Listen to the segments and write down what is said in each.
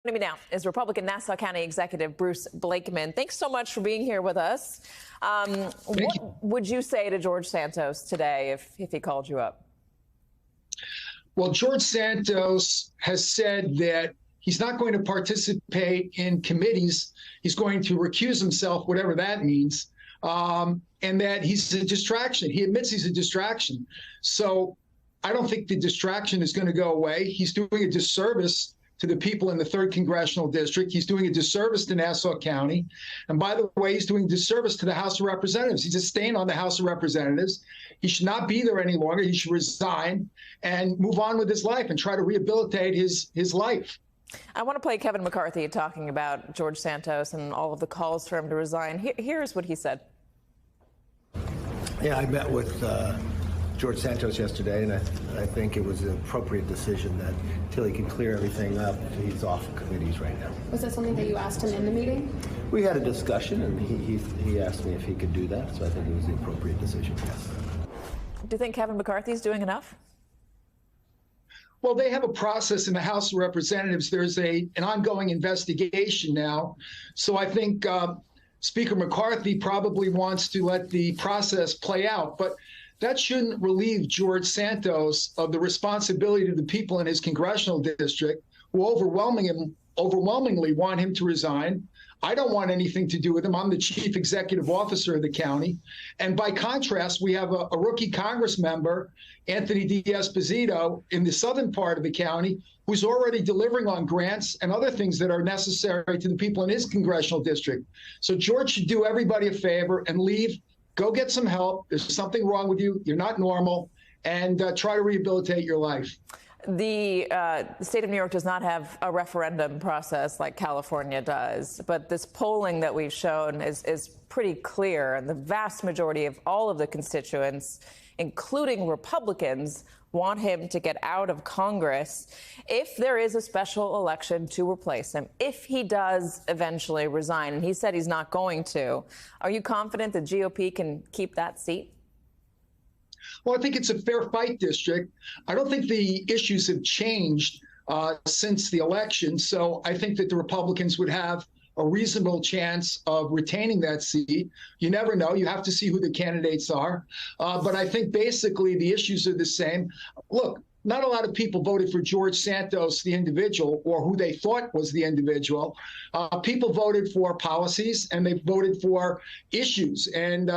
Joining me now is Republican Nassau County Executive Bruce Blakeman. Thanks so much for being here with us. What would you say to George Santos today if he called you up? Well, George Santos has said that he's not going to participate in committees. He's going to recuse himself, whatever that means, and that he's a distraction. He admits he's a distraction. So I don't think the distraction is going to go away. He's doing a disservice to the people in the 3rd Congressional District. He's doing a disservice to Nassau County. And by the way, he's doing a disservice to the House of Representatives. He's a stain on the House of Representatives. He should not be there any longer. He should resign and move on with his life and try to rehabilitate his life. I want to play Kevin McCarthy talking about George Santos and all of the calls for him to resign. Here's what he said. Yeah, I met with George Santos yesterday, and I think it was an appropriate decision that until he can clear everything up, he's off of committees right now. Was that something that you asked him in the meeting? We had a discussion, and he asked me if he could do that, so I think it was the appropriate decision, yes. Do you think Kevin McCarthy's doing enough? Well, they have a process in the House of Representatives. There's an ongoing investigation now. So I think Speaker McCarthy probably wants to let the process play out. But that shouldn't relieve George Santos of the responsibility to the people in his congressional district who overwhelmingly want him to resign. I don't want anything to do with him. I'm the chief executive officer of the county. And by contrast, we have a rookie Congress member, Anthony D'Esposito, in the southern part of the county, who's already delivering on grants and other things that are necessary to the people in his congressional district. So George should do everybody a favor and leave. Go get some help. There's something wrong with you. You're not normal. And try to rehabilitate your life. The state of New York does not have a referendum process like California does, but this polling that we've shown is pretty clear, and the vast majority of all of the constituents, including Republicans, want him to get out of Congress. If there is a special election to replace him, if he does eventually resign, and he said he's not going to, are you confident the GOP can keep that seat? Well, I think it's a fair fight district. I don't think the issues have changed since the election. So I think that the Republicans would have a reasonable chance of retaining that seat. You never know. You have to see who the candidates are. But I think basically the issues are the same. Look, not a lot of people voted for George Santos, the individual, or who they thought was the individual. People voted for policies, and they voted for issues. And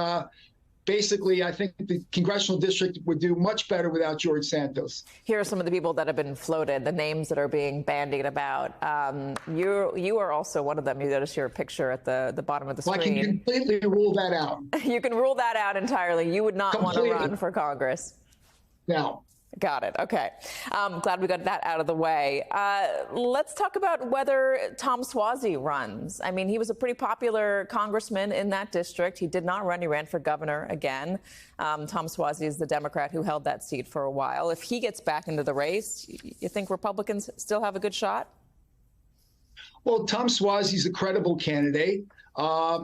basically, I think the congressional district would do much better without George Santos. Here are some of the people that have been floated, the names that are being bandied about. You are also one of them. You notice your picture at the bottom of the screen. I can completely rule that out. You can rule that out entirely. You would not want to run for Congress. No. Got it. Okay. Glad we got that out of the way. Let's talk about whether Tom Suozzi runs. I mean, he was a pretty popular congressman in that district. He did not run. He ran for governor again. Tom Suozzi is the Democrat who held that seat for a while. If he gets back into the race, you think Republicans still have a good shot? Well, Tom Suozzi is a credible candidate.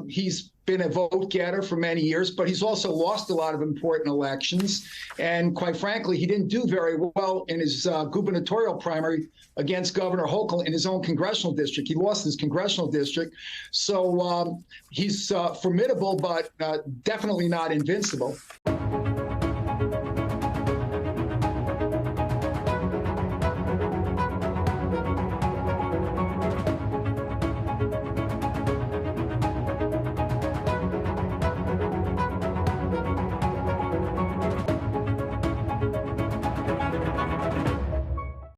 He's been a vote getter for many years, but he's also lost a lot of important elections. And quite frankly, he didn't do very well in his gubernatorial primary against Governor Hochul in his own congressional district. He lost his congressional district. So he's formidable, but definitely not invincible.